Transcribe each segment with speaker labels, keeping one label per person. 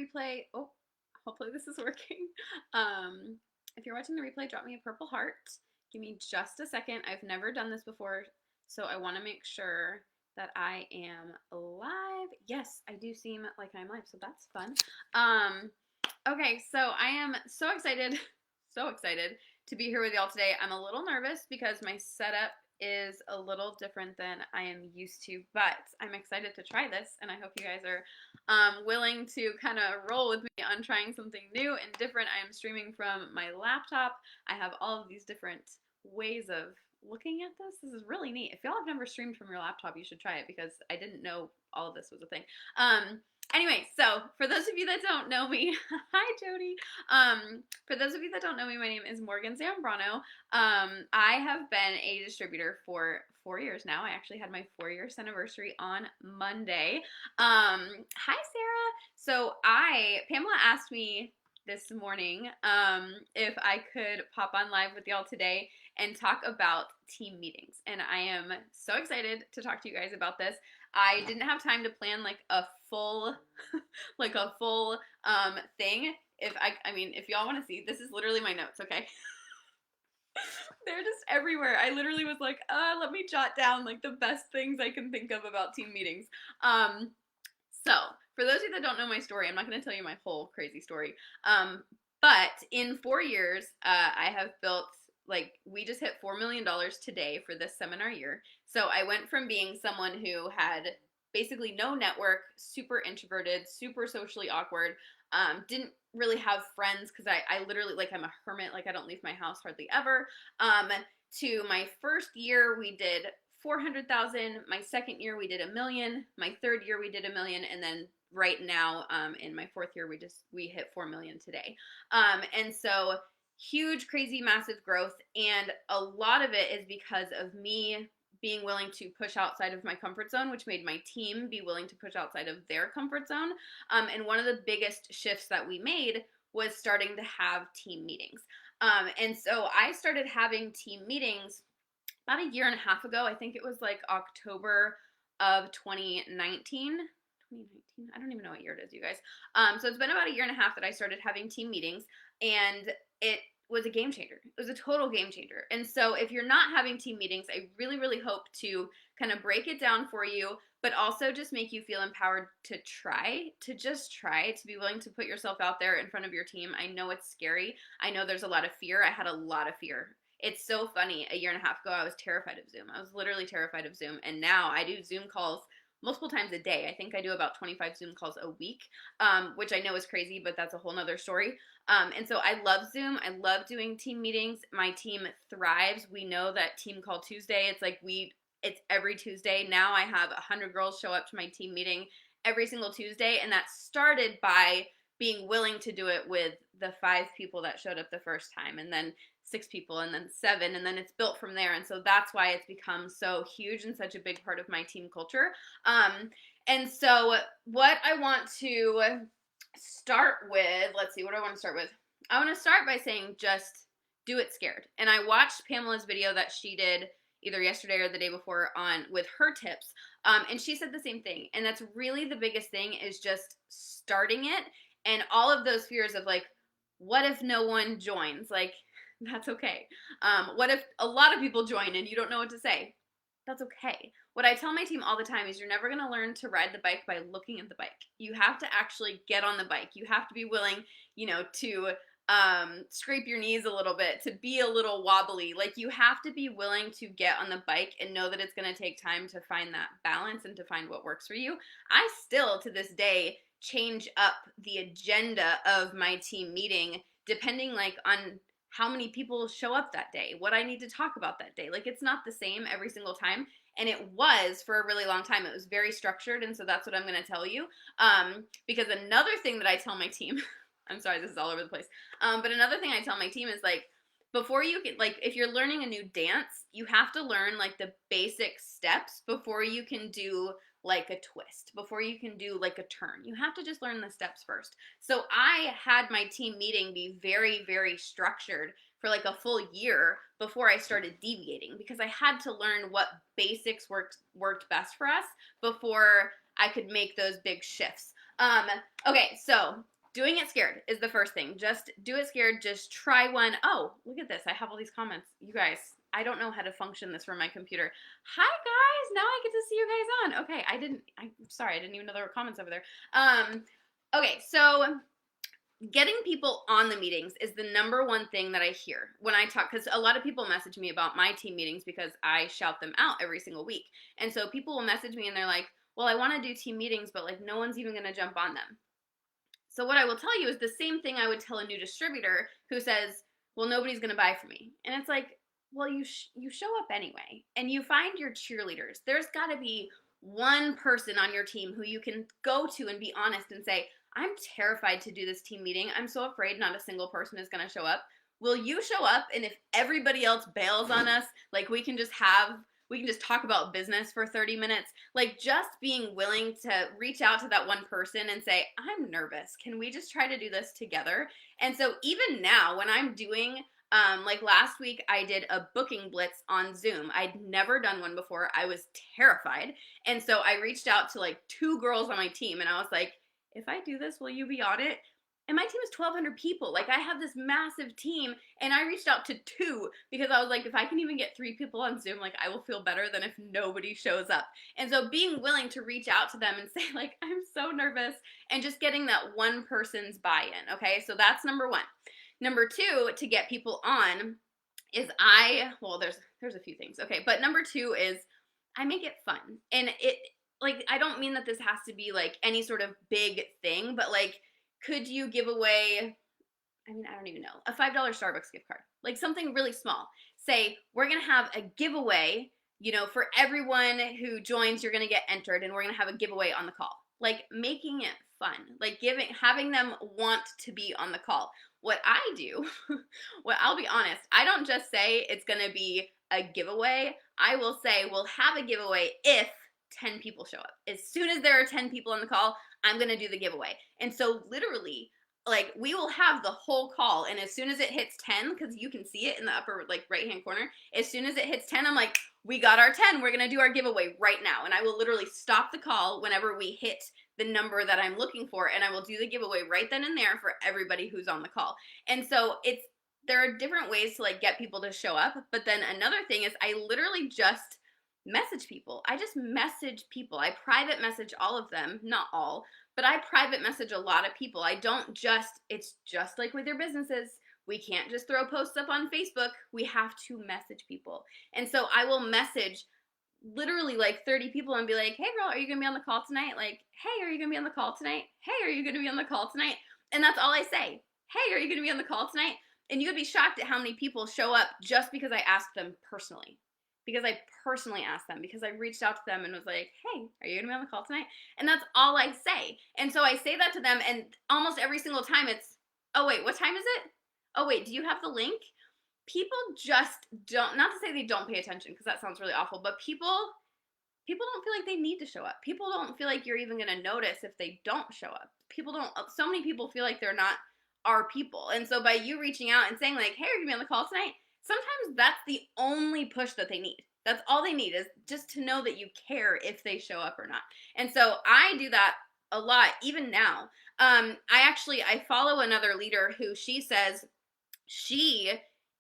Speaker 1: replay, oh, hopefully this is working. If you're watching the replay, drop me a purple heart. Give me just a second. I've never done this before, so I want to make sure that I am live. Yes, I do seem like I'm live, so that's fun. Okay, so I am so excited, so excited to be here with y'all today. I'm a little nervous because my setup is a little different than I am used to, but I'm excited to try this, and I hope you guys are willing to kind of roll with me on trying something new and different. I am streaming from my laptop. I have all of these different ways of looking at this. This is really neat. If y'all have never streamed from your laptop, you should try it because I didn't know all of this was a thing. Anyway, so for those of you that don't know me, hi Jody. For those of you that don't know me, my name is Morgan Zambrano. I have been a distributor for 4 years now. I actually had my 4-year anniversary on Monday. Hi Sarah. So Pamela asked me this morning if I could pop on live with y'all today and talk about team meetings. And I am so excited to talk to you guys about this. I didn't have time to plan like a full thing. If y'all want to see, this is literally my notes, okay? They're just everywhere. I literally was like, let me jot down like the best things I can think of about team meetings. So for those of you that don't know my story, I'm not going to tell you my whole crazy story. But in 4 years, I have built, like, we just hit $4 million today for this seminar year. So I went from being someone who had basically no network, super introverted, super socially awkward, didn't really have friends because I literally, like, I'm a hermit, like I don't leave my house hardly ever, to my first year we did 400,000. My second year we did $1 million. My third year we did $1 million, and then right now, in my fourth year, we hit 4 million today. And so huge, crazy, massive growth, and a lot of it is because of me being willing to push outside of my comfort zone, which made my team be willing to push outside of their comfort zone. And one of the biggest shifts that we made was starting to have team meetings. And so I started having team meetings about a year and a half ago. I think it was like October of 2019. I don't even know what year it is, you guys. So it's been about a year and a half that I started having team meetings, and it was a game changer. It was a total game changer. And so if you're not having team meetings, I really, really hope to kind of break it down for you, but also just make you feel empowered to just try, to be willing to put yourself out there in front of your team. I know it's scary. I know there's a lot of fear. I had a lot of fear. It's so funny. A year and a half ago, I was terrified of Zoom. I was literally terrified of Zoom. And now I do Zoom calls multiple times a day. I think I do about 25 Zoom calls a week, which I know is crazy, but that's a whole nother story. And so I love Zoom. I love doing team meetings. My team thrives. We know that Team Call Tuesday, it's every Tuesday. Now I have 100 girls show up to my team meeting every single Tuesday, and that started by being willing to do it with the 5 people that showed up the first time, and then 6 people, and then 7, and then it's built from there. And so that's why it's become so huge and such a big part of my team culture. And so what I want to start with, let's see, what do I want to start with? I want to start by saying just do it scared. And I watched Pamela's video that she did either yesterday or the day before on with her tips, and she said the same thing. And that's really the biggest thing, is just starting it, and all of those fears of like, what if no one joins? Like, that's okay. What if a lot of people join and you don't know what to say? That's okay. What I tell my team all the time is you're never going to learn to ride the bike by looking at the bike. You have to actually get on the bike. You have to be willing, to scrape your knees a little bit, to be a little wobbly. Like, you have to be willing to get on the bike and know that it's going to take time to find that balance and to find what works for you. I still, to this day, change up the agenda of my team meeting depending like on how many people show up that day, what I need to talk about that day. Like, it's not the same every single time. And it was for a really long time. It was very structured. And so that's what I'm going to tell you. Because another thing that I tell my team, I'm sorry, this is all over the place. But another thing I tell my team is like, before you can, like, if you're learning a new dance, you have to learn like the basic steps before you can do like a twist, before you can do like a turn. You have to just learn the steps first. So I had my team meeting be very, very structured for like a full year before I started deviating, because I had to learn what basics worked best for us before I could make those big shifts. Okay, so doing it scared is the first thing. Just do it scared. Just try one. Oh, look at this. I have all these comments. You guys, I don't know how to function this from my computer. Hi guys, now I get to see you guys on. Okay, I'm sorry, I didn't even know there were comments over there. Okay, so getting people on the meetings is the number one thing that I hear when I talk, because a lot of people message me about my team meetings because I shout them out every single week. And so people will message me and they're like, well, I want to do team meetings, but like no one's even going to jump on them. So what I will tell you is the same thing I would tell a new distributor who says, well, nobody's going to buy from me. And it's like, well, you show up anyway, and you find your cheerleaders. There's got to be one person on your team who you can go to and be honest and say, I'm terrified to do this team meeting. I'm so afraid not a single person is going to show up. Will you show up? And if everybody else bails on us, like we can just talk about business for 30 minutes. Like just being willing to reach out to that one person and say, I'm nervous. Can we just try to do this together? And so even now when I'm doing, like last week I did a booking blitz on Zoom. I'd never done one before. I was terrified. And so I reached out to like 2 girls on my team and I was like, if I do this, will you be on it? And my team is 1,200 people. Like I have this massive team and I reached out to 2 because I was like, if I can even get 3 people on Zoom, like I will feel better than if nobody shows up. And so being willing to reach out to them and say like, I'm so nervous, and just getting that one person's buy-in. Okay. So that's number 1. Number 2, to get people on is there's a few things. Okay. But number 2 is I make it fun. And like, I don't mean that this has to be like any sort of big thing, but like, could you give away, I don't even know, a $5 Starbucks gift card? Like something really small. Say, we're going to have a giveaway, for everyone who joins, you're going to get entered, and we're going to have a giveaway on the call. Like making it fun, like having them want to be on the call. What I do, I'll be honest, I don't just say it's going to be a giveaway. I will say we'll have a giveaway if 10 people show up. As soon as there are 10 people on the call, I'm going to do the giveaway. And so literally, like we will have the whole call, and as soon as it hits 10, because you can see it in the upper like right hand corner, as soon as it hits 10, I'm like, we got our 10, we're going to do our giveaway right now. And I will literally stop the call whenever we hit the number that I'm looking for, and I will do the giveaway right then and there for everybody who's on the call. And so there are different ways to like get people to show up. But then another thing is I literally just message people. I just message people. I private message all of them, not all, but I private message a lot of people. It's just like with your businesses. We can't just throw posts up on Facebook. We have to message people. And so I will message literally like 30 people and be like, hey girl, are you going to be on the call tonight? Like, hey, are you going to be on the call tonight? Hey, are you going to be on the call tonight? And that's all I say. Hey, are you going to be on the call tonight? And you would be shocked at how many people show up just because I asked them personally. Because I personally asked them, because I reached out to them and was like, hey, are you going to be on the call tonight? And that's all I say. And so I say that to them, and almost every single time it's, oh wait, what time is it? Oh wait, do you have the link? People just don't, not to say they don't pay attention, because that sounds really awful, but people don't feel like they need to show up. People don't feel like you're even going to notice if they don't show up. So many people feel like they're not our people. And so by you reaching out and saying like, hey, are you going to be on the call tonight? Sometimes that's the only push that they need. That's all they need, is just to know that you care if they show up or not. And so I do that a lot, even now. I follow another leader who she says she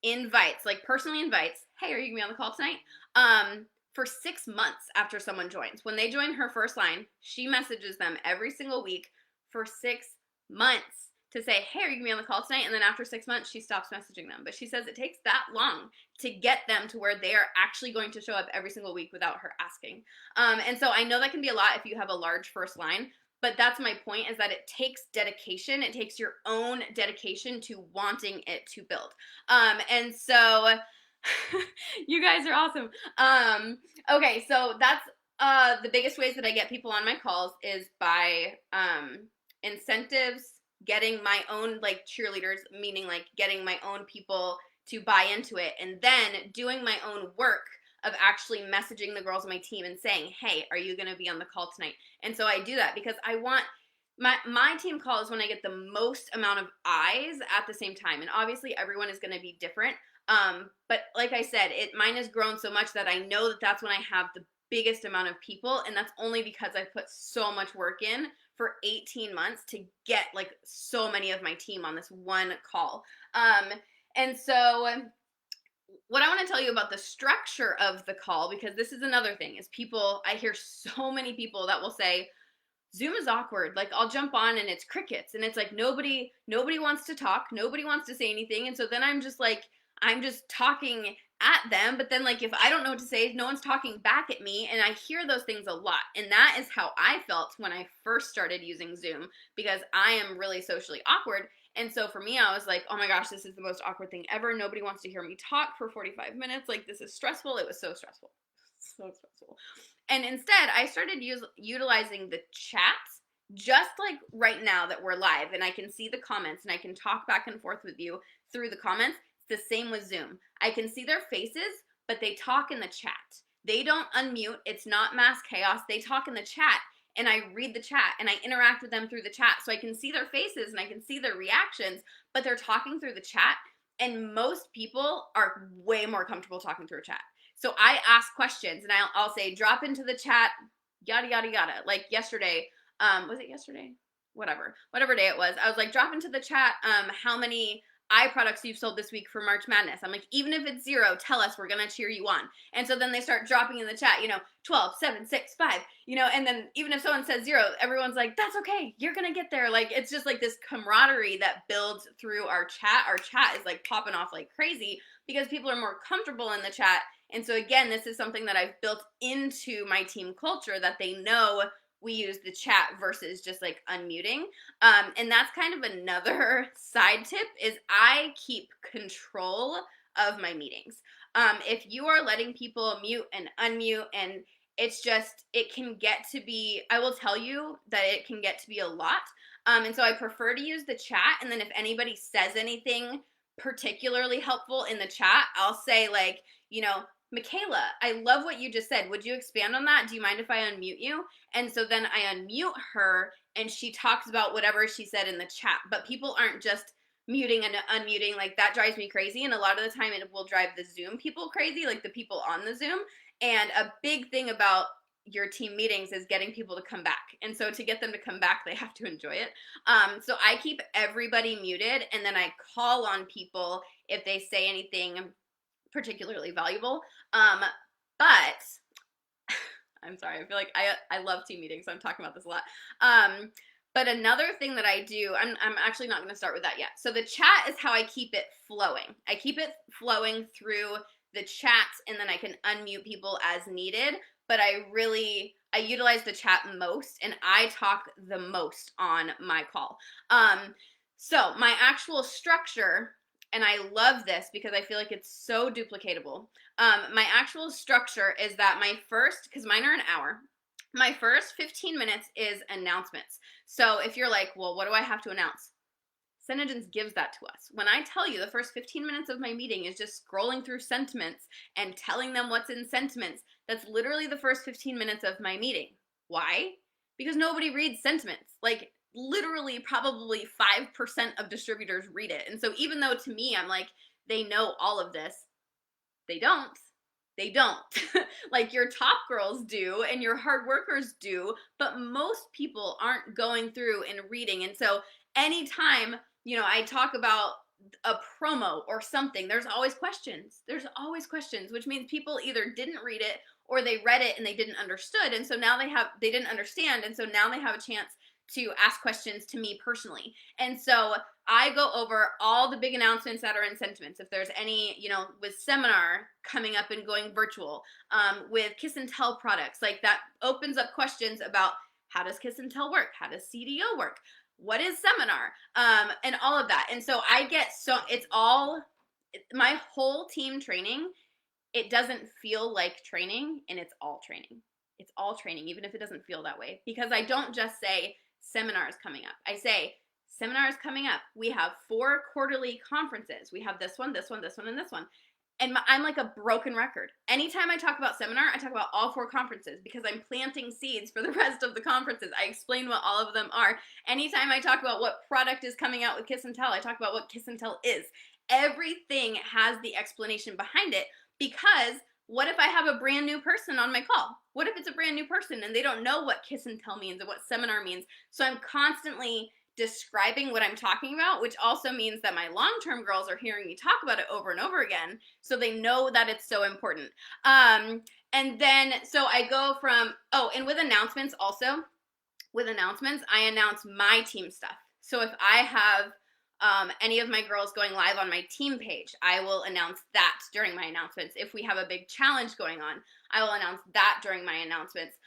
Speaker 1: invites, like personally invites, hey, are you going to be on the call tonight? For 6 months after someone joins. When they join her first line, she messages them every single week for 6 months to say, hey, are you going to be on the call tonight? And then after 6 months, she stops messaging them. But she says it takes that long to get them to where they are actually going to show up every single week without her asking. And so I know that can be a lot if you have a large first line, but that's my point, is that it takes dedication. It takes your own dedication to wanting it to build. And so you guys are awesome. Okay, so that's the biggest ways that I get people on my calls is by incentives, getting my own like cheerleaders, meaning like getting my own people to buy into it, and then doing my own work of actually messaging the girls on my team and saying, hey, are you going to be on the call tonight? And so I do that because I want my team call is when I get the most amount of eyes at the same time. And obviously everyone is going to be different. But like I said, mine has grown so much that I know that that's when I have the biggest amount of people, and that's only because I put so much work in for 18 months to get like so many of my team on this one call. And so what I want to tell you about the structure of the call, because this is another thing, is I hear so many people that will say, Zoom is awkward. Like, I'll jump on and it's crickets, and it's like nobody wants to talk, nobody wants to say anything, and so then I'm just talking at them, but then like if I don't know what to say, no one's talking back at me, and I hear those things a lot. And that is how I felt when I first started using Zoom, because I am really socially awkward. And so for me, I was like, oh my gosh, this is the most awkward thing ever. Nobody wants to hear me talk for 45 minutes. Like, this is stressful. It was so stressful. So stressful. And instead, I started utilizing the chats, just like right now that we're live, and I can see the comments and I can talk back and forth with you through the comments. It's the same with Zoom. I can see their faces, but they talk in the chat. They don't unmute. It's not mass chaos. They talk in the chat, and I read the chat and I interact with them through the chat. So I can see their faces and I can see their reactions, but they're talking through the chat, and most people are way more comfortable talking through a chat. So I ask questions, and I'll say, drop into the chat, yada, yada, yada. Like yesterday, was it yesterday? Whatever day it was. I was like, drop into the chat how many eye products you've sold this week for March Madness. I'm like, even if it's 0, tell us, we're going to cheer you on. And so then they start dropping in the chat, 12, 7, 6, 5, and then even if someone says 0, everyone's like, that's okay, you're going to get there. Like, it's just like this camaraderie that builds through our chat. Our chat is like popping off like crazy because people are more comfortable in the chat. And so again, this is something that I've built into my team culture, that they know we use the chat versus just like unmuting. And that's kind of another side tip, is I keep control of my meetings. If you are letting people mute and unmute, and it can get to be, I will tell you that it can get to be a lot. And so I prefer to use the chat. And then if anybody says anything particularly helpful in the chat, I'll say like, Michaela, I love what you just said. Would you expand on that? Do you mind if I unmute you? And so then I unmute her, and she talks about whatever she said in the chat. But people aren't just muting and unmuting. Like, that drives me crazy. And a lot of the time it will drive the Zoom people crazy, like the people on the Zoom. And a big thing about your team meetings is getting people to come back. And so to get them to come back, they have to enjoy it. So I keep everybody muted, and then I call on people if they say anything particularly valuable. But I'm sorry, I feel like I love team meetings, so I'm talking about this a lot. But another thing that I do, I'm actually not going to start with that yet. So the chat is how I keep it flowing. I keep it flowing through the chat, and then I can unmute people as needed. But I utilize the chat most, and I talk the most on my call. So my actual structure, and I love this because I feel like it's so duplicatable. My actual structure is that because mine are an hour, my first 15 minutes is announcements. So if you're like, well, what do I have to announce? Senegence gives that to us. When I tell you the first 15 minutes of my meeting is just scrolling through sentiments and telling them what's in sentiments, that's literally the first 15 minutes of my meeting. Why? Because nobody reads sentiments. Like, literally probably 5% of distributors read it. And so even though to me I'm like, they know all of this, they don't. Like, your top girls do and your hard workers do, but most people aren't going through and reading. And so anytime, I talk about a promo or something, there's always questions, which means people either didn't read it or they read it and they didn't understood. And so now they didn't understand. And so now they have a chance to ask questions to me personally. And so I go over all the big announcements that are in sentiments. If there's any, with seminar coming up and going virtual, with Kiss and Tell products, like that opens up questions about how does Kiss and Tell work? How does CDO work? What is seminar? And all of that. And so my whole team training, it doesn't feel like training, and it's all training. It's all training, even if it doesn't feel that way. Because I don't just say seminars coming up. I say seminars coming up. We have 4 quarterly conferences. We have this one, this one, this one, and this one. And I'm like a broken record. Anytime I talk about seminar, I talk about all 4 conferences because I'm planting seeds for the rest of the conferences. I explain what all of them are. Anytime I talk about what product is coming out with Kiss and Tell, I talk about what Kiss and Tell is. Everything has the explanation behind it because What if I have a brand new person on my call? What if it's a brand new person and they don't know what kiss and tell means and what seminar means? So I'm constantly describing what I'm talking about, which also means that my long-term girls are hearing me talk about it over and over again, so they know that it's so important. And then, so I go from, and with announcements also, I announce my team stuff. So if I have any of my girls going live on my team page, I will announce that during my announcements. If we have a big challenge going on, I will announce that during my announcements.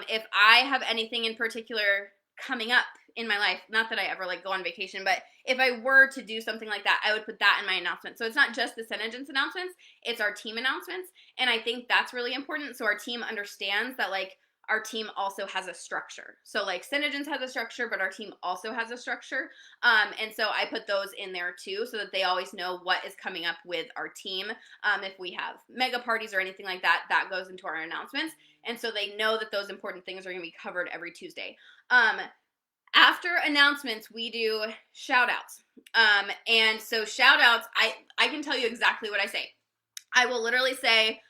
Speaker 1: If I have anything in particular coming up in my life, not that I ever like go on vacation, but if I were to do something like that, I would put that in my announcement. So it's not just the Synergence announcements, it's our team announcements. And I think that's really important. So our team understands that like our team also has a structure. So like Synergence has a structure, but our team also has a structure. And so I put those in there too, so that they always know what is coming up with our team. If we have mega parties or anything like that, that goes into our announcements. And so they know that those important things are going to be covered every Tuesday. After announcements, we do shout outs. And so shout outs, I can tell you exactly what I say. I will literally say,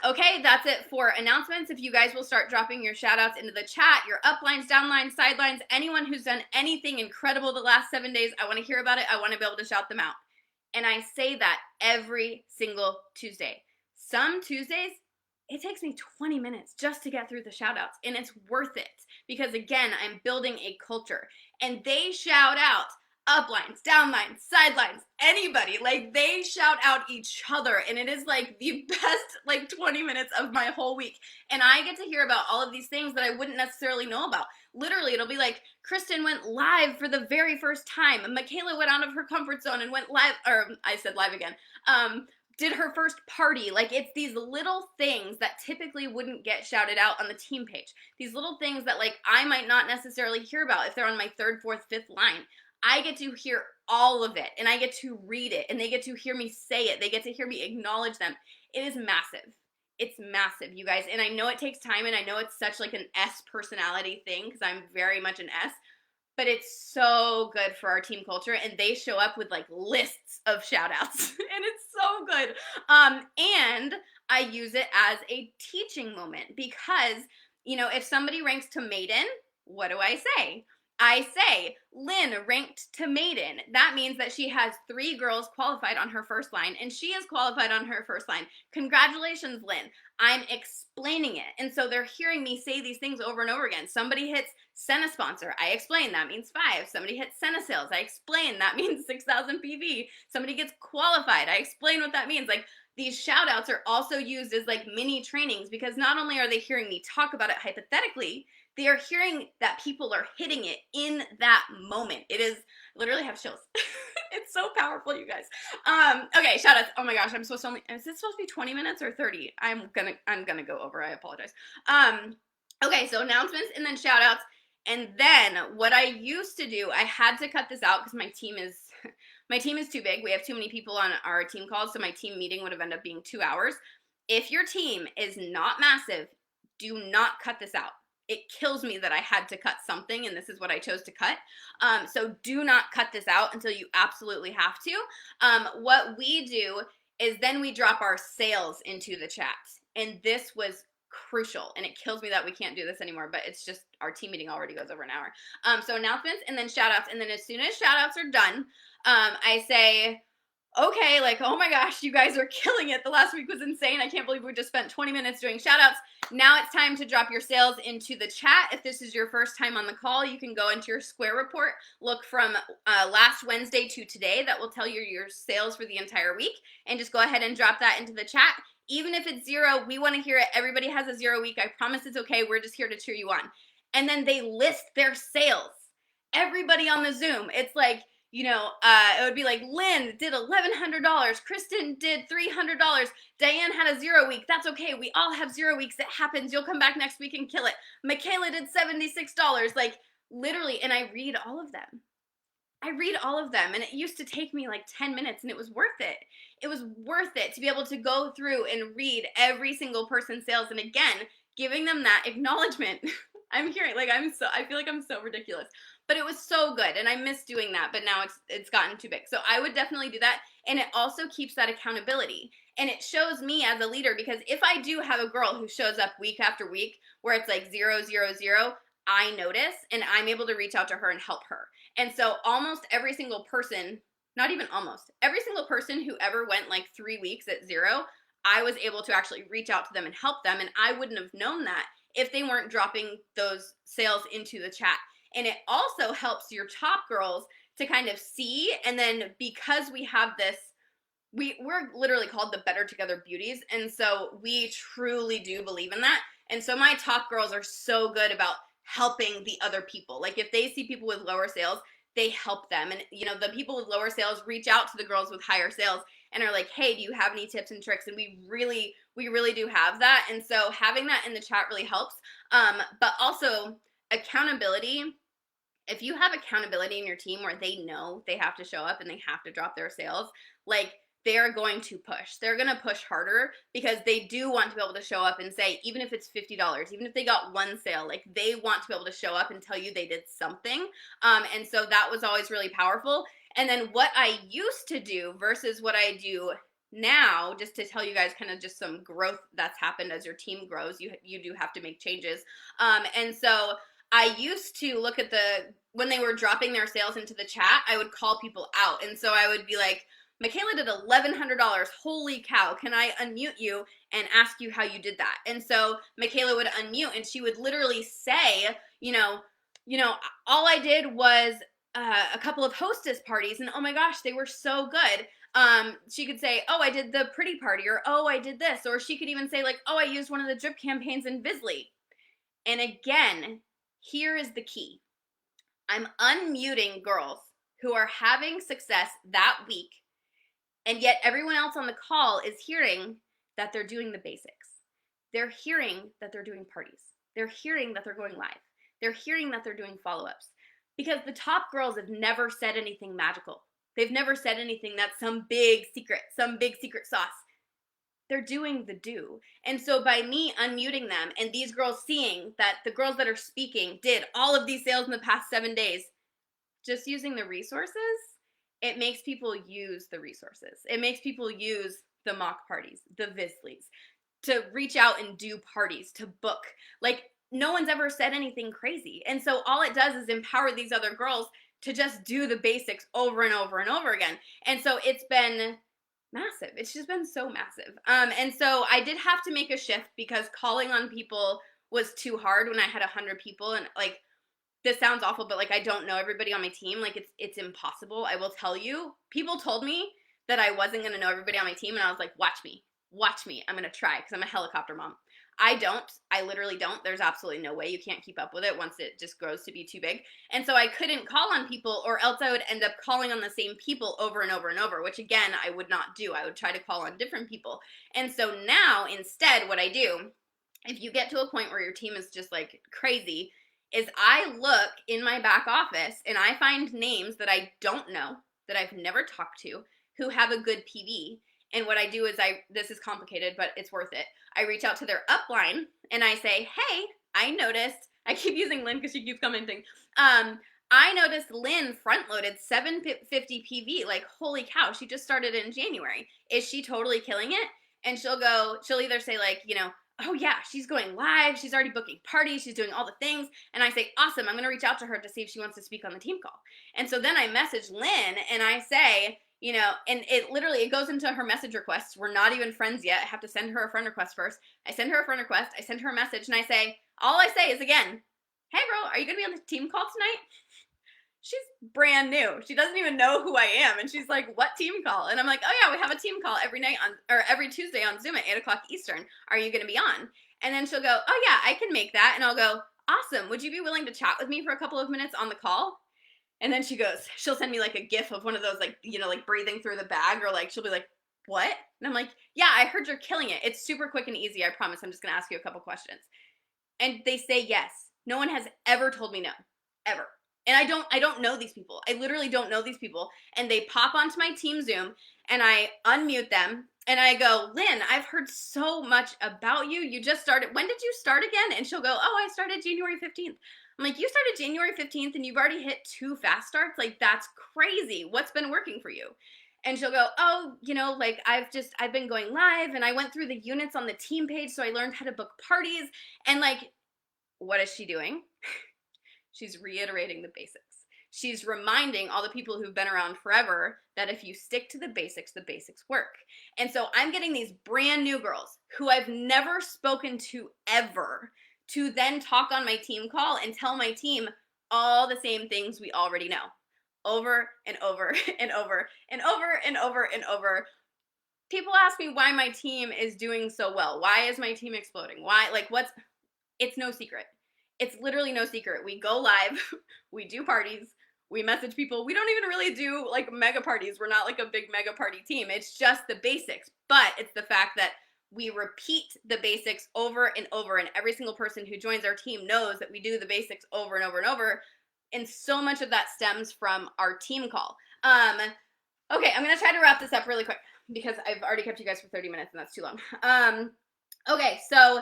Speaker 1: okay, that's it for announcements. If you guys will start dropping your shout outs into the chat, your uplines, downlines, sidelines, anyone who's done anything incredible the last 7 days, I want to hear about it. I want to be able to shout them out. And I say that every single Tuesday. Some Tuesdays, it takes me 20 minutes just to get through the shout outs, and it's worth it because, again, I'm building a culture. And they shout out uplines, downlines, sidelines, anybody. Like, they shout out each other, and it is like the best like 20 minutes of my whole week. And I get to hear about all of these things that I wouldn't necessarily know about. Literally, it'll be like, Kristen went live for the very first time. Michaela went out of her comfort zone and went live, or I said live again, did her first party. Like, it's these little things that typically wouldn't get shouted out on the team page. These little things that like I might not necessarily hear about if they're on my third, fourth, fifth line. I get to hear all of it, and I get to read it, and they get to hear me say it. They get to hear me acknowledge them. It is massive. It's massive, you guys. And I know it takes time, and I know it's such like an S personality thing because I'm very much an S, but it's so good for our team culture, and they show up with like lists of shout outs and it's so good. And I use it as a teaching moment because, you know, if somebody ranks to maiden, what do I say? I say, Lynn ranked to maiden. That means that she has 3 girls qualified on her first line, and she is qualified on her first line. Congratulations, Lynn. I'm explaining it. And so they're hearing me say these things over and over again. Somebody hits Senna sponsor. I explain that means 5. Somebody hits Senna sales. I explain that means 6,000 PV. Somebody gets qualified. I explain what that means. Like, these shout outs are also used as like mini trainings because not only are they hearing me talk about it hypothetically, they are hearing that people are hitting it in that moment. It is, literally have chills. It's so powerful, you guys. Okay, shout outs. Oh my gosh, I'm supposed to is it supposed to be 20 minutes or 30? I'm gonna go over, I apologize. Okay, so announcements and then shout outs. And then what I used to do, I had to cut this out because my team is too big. We have too many people on our team calls, so my team meeting would have ended up being 2 hours. If your team is not massive, do not cut this out. It kills me that I had to cut something, and this is what I chose to cut. So do not cut this out until you absolutely have to. What we do is then we drop our sales into the chat, and this was crucial, and it kills me that we can't do this anymore, but it's just our team meeting already goes over an hour. So announcements and then shout outs, and then as soon as shout outs are done, I say, okay, like, oh my gosh, you guys are killing it. The last week was insane. I can't believe we just spent 20 minutes doing shout outs. Now it's time to drop your sales into the chat. If this is your first time on the call, you can go into your Square report, look from last Wednesday to today. That will tell you your sales for the entire week, and just go ahead and drop that into the chat. Even if it's 0, we want to hear it. Everybody has a 0 week. I promise it's okay. We're just here to cheer you on. And then they list their sales. Everybody on the Zoom. It's like, you know, it would be like, Lynn did $1,100. Kristen did $300. Diane had a 0 week. That's okay. We all have 0 weeks. It happens. You'll come back next week and kill it. Michaela did $76. Like, literally, and I read all of them. And it used to take me like 10 minutes, and it was worth it. It was worth it to be able to go through and read every single person's sales, and again, giving them that acknowledgement. I'm hearing, like, I feel like I'm so ridiculous, but it was so good, and I miss doing that, but now it's gotten too big. So I would definitely do that, and it also keeps that accountability. And it shows me as a leader, because if I do have a girl who shows up week after week where it's like 0, 0, 0, I notice and I'm able to reach out to her and help her. And so almost every single person, not even almost, every single person who ever went like 3 weeks at 0, I was able to actually reach out to them and help them. And I wouldn't have known that if they weren't dropping those sales into the chat. And it also helps your top girls to kind of see. And then because we have this, we're literally called the Better Together Beauties. And so we truly do believe in that. And so my top girls are so good about helping the other people. Like if they see people with lower sales, they help them. And you know, the people with lower sales reach out to the girls with higher sales and are like, hey, do you have any tips and tricks? And we really do have that. And so having that in the chat really helps. But also accountability. If you have accountability in your team where they know they have to show up and they have to drop their sales, like they're going to push. They're going to push harder because they do want to be able to show up and say, even if it's $50, even if they got one sale, like they want to be able to show up and tell you they did something. And so that was always really powerful. And then what I used to do versus what I do now, just to tell you guys kind of just some growth that's happened as your team grows, you do have to make changes. And so I used to look at when they were dropping their sales into the chat, I would call people out. And so I would be like, Michaela did $1,100. Holy cow. Can I unmute you and ask you how you did that? And so Michaela would unmute and she would literally say, you know, all I did was a couple of hostess parties and oh my gosh, they were so good. She could say, oh, I did the pretty party, or oh, I did this. Or she could even say like, oh, I used one of the drip campaigns in Vizly. And again, here is the key. I'm unmuting girls who are having success that week, and yet everyone else on the call is hearing that they're doing the basics. They're hearing that they're doing parties. They're hearing that they're going live. They're hearing that they're doing follow-ups. Because the top girls have never said anything magical. They've never said anything that's some big secret sauce. They're doing the do. And so by me unmuting them and these girls seeing that the girls that are speaking did all of these sales in the past 7 days, just using the resources, it makes people use the resources. It makes people use the mock parties, the Vizlies, to reach out and do parties, to book. Like, no one's ever said anything crazy. And so all it does is empower these other girls to just do the basics over and over and over again. And so it's been massive. It's just been so massive. And so I did have to make a shift because calling on people was too hard when I had 100 people. And like, this sounds awful, but like I don't know everybody on my team. Like it's impossible. I will tell you, people told me that I wasn't going to know everybody on my team. And I was like, watch me. I'm going to try because I'm a helicopter mom. I literally don't. There's absolutely no way. You can't keep up with it once it just grows to be too big. And so I couldn't call on people, or else I would end up calling on the same people over and over and over, which again, I would not do. I would try to call on different people. And so now instead what I do, if you get to a point where your team is just like crazy, is I look in my back office and I find names that I don't know, that I've never talked to, who have a good PV. And what I do is this is complicated, but it's worth it. I reach out to their upline and I say, hey, I noticed, I keep using Lynn because she keeps commenting. I noticed Lynn front loaded 750 PV. Like, holy cow, she just started in January. Is she totally killing it? And she'll either say like, oh yeah, she's going live. She's already booking parties. She's doing all the things. And I say, awesome. I'm going to reach out to her to see if she wants to speak on the team call. And so then I message Lynn and I say, and it goes into her message requests. We're not even friends yet. I have to send her a friend request first. I send her a friend request. I send her a message and all I say is again, hey girl, are you going to be on the team call tonight? She's brand new. She doesn't even know who I am. And she's like, what team call? And I'm like, oh yeah, we have a team call every Tuesday on Zoom at 8:00 Eastern. Are you going to be on? And then she'll go, oh yeah, I can make that. And I'll go, awesome. Would you be willing to chat with me for a couple of minutes on the call? And then she'll send me like a gif of one of those like breathing through the bag, or like she'll be like, what? And I'm like, yeah, I heard you're killing it. It's super quick and easy. I promise. I'm just going to ask you a couple questions. And they say yes. No one has ever told me no, ever. And I don't know these people. I literally don't know these people. And they pop onto my team Zoom and I unmute them and I go, Lynn, I've heard so much about you. You just started. When did you start again? And she'll go, oh, I started January 15th. I'm like, you started January 15th and you've already hit 2 fast starts? Like, that's crazy. What's been working for you? And she'll go, oh, like I've been going live and I went through the units on the team page, so I learned how to book parties. And like, what is she doing? She's reiterating the basics. She's reminding all the people who've been around forever that if you stick to the basics work. And so I'm getting these brand new girls who I've never spoken to ever to then talk on my team call and tell my team all the same things we already know over and over and over and over and over and over. People ask me why my team is doing so well. Why is my team exploding? Why? Like, it's no secret. It's literally no secret. We go live, we do parties, we message people. We don't even really do like mega parties. We're not like a big mega party team. It's just the basics. But it's the fact that we repeat the basics over and over, and every single person who joins our team knows that we do the basics over and over and over. And so much of that stems from our team call. Okay, I'm gonna try to wrap this up really quick because I've already kept you guys for 30 minutes and that's too long. Okay, so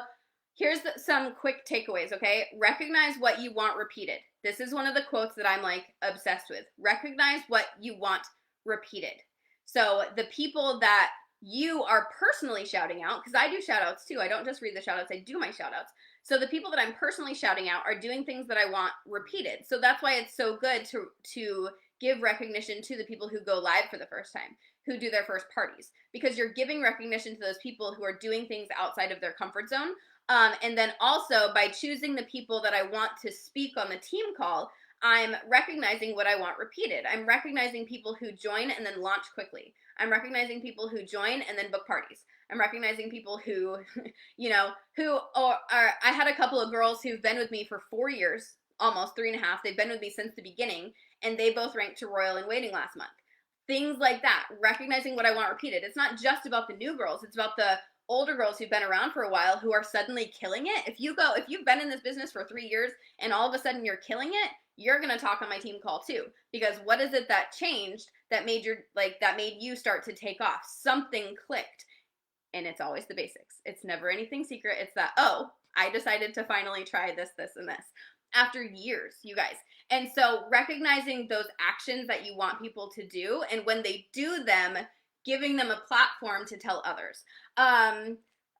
Speaker 1: here's some quick takeaways, okay? Recognize what you want repeated. This is one of the quotes that I'm like obsessed with. Recognize what you want repeated. So the people that you are personally shouting out, because I do shout outs too. I don't just read the shout outs, I do my shout outs. So the people that I'm personally shouting out are doing things that I want repeated. So that's why it's so good to give recognition to the people who go live for the first time, who do their first parties, because you're giving recognition to those people who are doing things outside of their comfort zone. And then also by choosing the people that I want to speak on the team call, I'm recognizing what I want repeated. I'm recognizing people who join and then launch quickly. I'm recognizing people who join and then book parties. I'm recognizing people who, I had a couple of girls who've been with me for 4 years, almost 3.5. They've been with me since the beginning, and they both ranked to Royal in Waiting last month. Things like that, recognizing what I want repeated. It's not just about the new girls, it's about the older girls who've been around for a while who are suddenly killing it. If you've been in this business for 3 years and all of a sudden you're killing it, you're going to talk on my team call too. Because what is it that changed that made you start to take off? Something clicked. And it's always the basics. It's never anything secret. It's that, oh, I decided to finally try this, this, and this. After years, you guys. And so recognizing those actions that you want people to do, and when they do them, giving them a platform to tell others.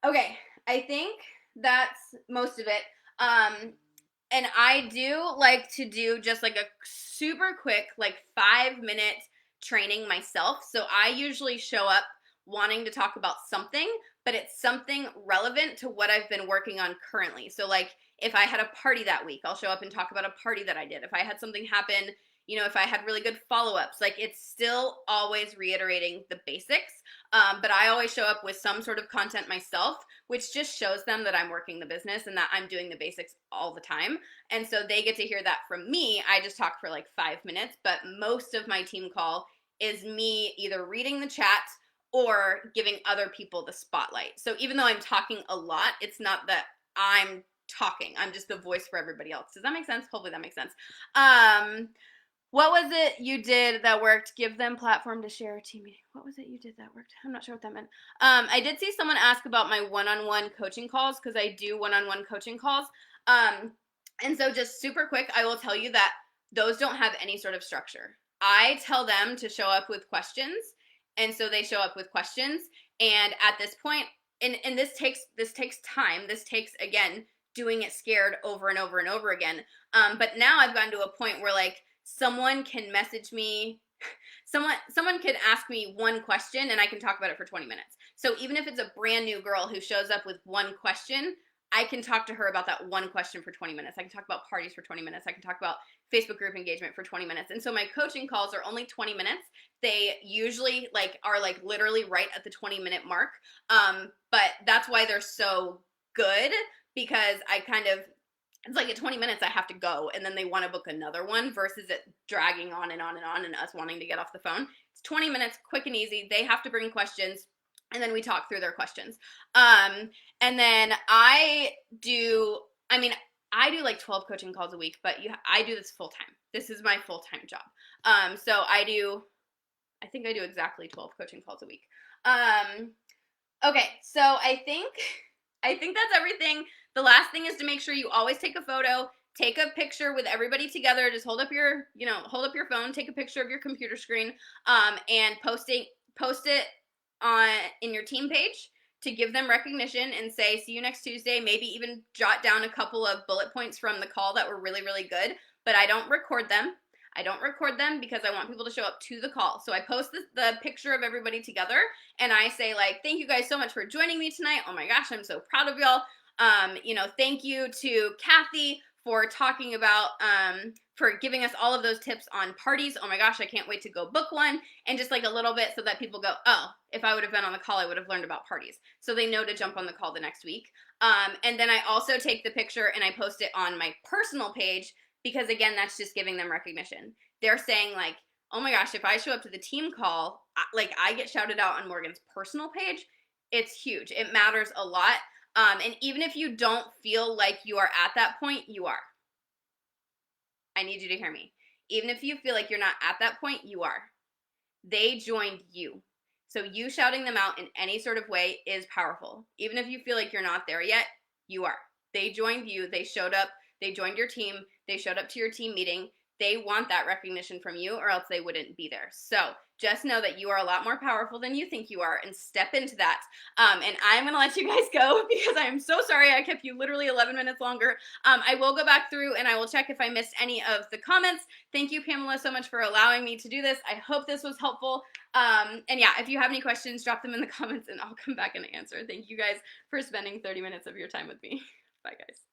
Speaker 1: Okay, I think that's most of it. And I do like to do just like a super quick, like 5-minute training myself. So I usually show up wanting to talk about something, but it's something relevant to what I've been working on currently. So like if I had a party that week, I'll show up and talk about a party that I did. If I had something happen, if I had really good follow-ups, like it's still always reiterating the basics. But I always show up with some sort of content myself, which just shows them that I'm working the business and that I'm doing the basics all the time. And so they get to hear that from me. I just talk for like 5 minutes, but most of my team call is me either reading the chat or giving other people the spotlight. So even though I'm talking a lot, it's not that I'm talking. I'm just the voice for everybody else. Does that make sense? Hopefully that makes sense. What was it you did that worked? Give them platform to share a team meeting. What was it you did that worked? I'm not sure what that meant. I did see someone ask about my one-on-one coaching calls because I do one-on-one coaching calls. And so just super quick, I will tell you that those don't have any sort of structure. I tell them to show up with questions, and so they show up with questions. And at this point, and this takes time. This takes, again, doing it scared over and over and over again. But now I've gotten to a point where like someone can message me, someone can ask me one question and I can talk about it for 20 minutes. So even if it's a brand new girl who shows up with one question, I can talk to her about that one question for 20 minutes. I can talk about parties for 20 minutes. I can talk about Facebook group engagement for 20 minutes. And so my coaching calls are only 20 minutes. They usually are literally right at the 20-minute mark. But that's why they're so good, because it's like at 20 minutes I have to go and then they want to book another one versus it dragging on and on and on and us wanting to get off the phone. It's 20 minutes, quick and easy. They have to bring questions and then we talk through their questions. And then I do like 12 coaching calls a week, but I do this full time. This is my full-time job. So I think I do exactly 12 coaching calls a week. Okay, so I think that's everything. The last thing is to make sure you always take a photo, take a picture with everybody together. Just hold up your, hold up your phone, take a picture of your computer screen, and post it on in your team page to give them recognition and say, see you next Tuesday. Maybe even jot down a couple of bullet points from the call that were really, really good. But I don't record them. I don't record them because I want people to show up to the call. So I post the picture of everybody together, and I say, like, thank you guys so much for joining me tonight. Oh my gosh, I'm so proud of y'all. Thank you to Kathy for talking about, for giving us all of those tips on parties. Oh my gosh, I can't wait to go book one. And just like a little bit so that people go, oh, if I would have been on the call, I would have learned about parties. So they know to jump on the call the next week. And then I also take the picture and I post it on my personal page because, again, that's just giving them recognition. They're saying, like, oh my gosh, if I show up to the team call, I get shouted out on Morgan's personal page. It's huge. It matters a lot. And even if you don't feel like you are at that point, you are. I need you to hear me. Even if you feel like you're not at that point, you are. They joined you. So you shouting them out in any sort of way is powerful. Even if you feel like you're not there yet, you are. They joined you. They showed up. They joined your team. They showed up to your team meeting. They want that recognition from you, or else they wouldn't be there. So just know that you are a lot more powerful than you think you are, and step into that. And I'm going to let you guys go because I am so sorry I kept you literally 11 minutes longer. I will go back through and I will check if I missed any of the comments. Thank you, Pamela, so much for allowing me to do this. I hope this was helpful. And yeah, if you have any questions, drop them in the comments and I'll come back and answer. Thank you guys for spending 30 minutes of your time with me. Bye, guys.